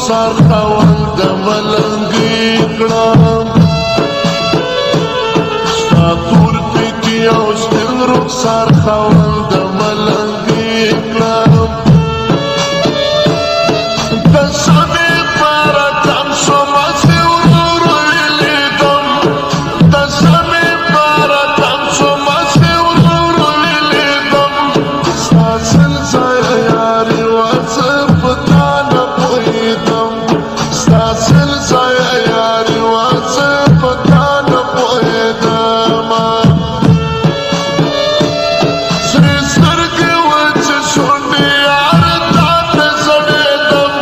رخسار خاوند د ملنګي کړم ستا تور پکې او سپین رخسار خاوند د ملنګي کړم د سمې پاره تم شوم چې ورور ولیدم د سمې پاره تم شوم چې ورور ولیدم ستا سلسله یاري وڅه پتا نه پوهېدم ستا سلسله یاري وڅه پتا نه پوهېدم سرې سترګې وچې شونډې یار تا ته زړېدم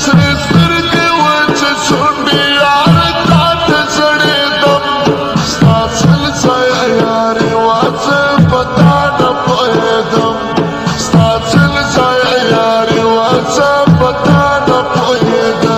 سرې سترګې وچې شونډې یار تا ته زړېدم ستا سلسله یاري وڅه پتا نه پوهېدم ستا سلسله یاري وڅه پتا نه پوهېدم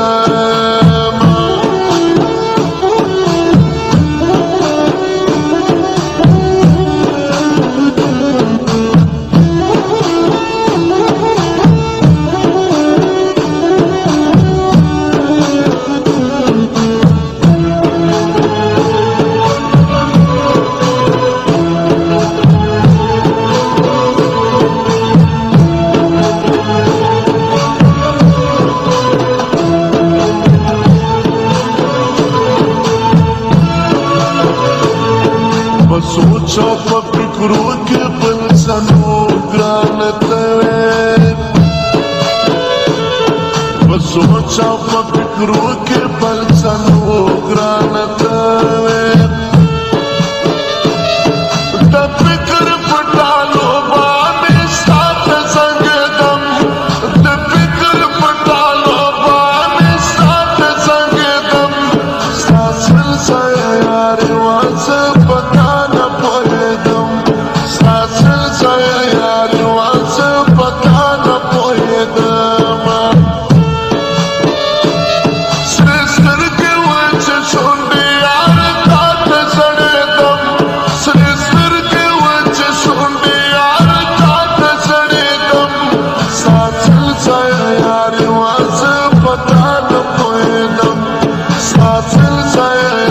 سوچا په فکرو کې بل سنو ګران ته سوچا په فکرو کې بل سنو ګران ته د فکر پټالو باندې ساته څنګه دم د فکر پټالو باندې ساته څنګه دم سلسله یاري وڅه پتا نه پوهېدم ستا سلسله یاري وڅه پتا نه پوهېدم سرې سترګې وچې شونډې یار تا ته زړېدم سرې سترګې وچې شونډې یار تا ته زړېدم ستا سلسله یاري وڅه پتا نه پوهېدم ستا سلسله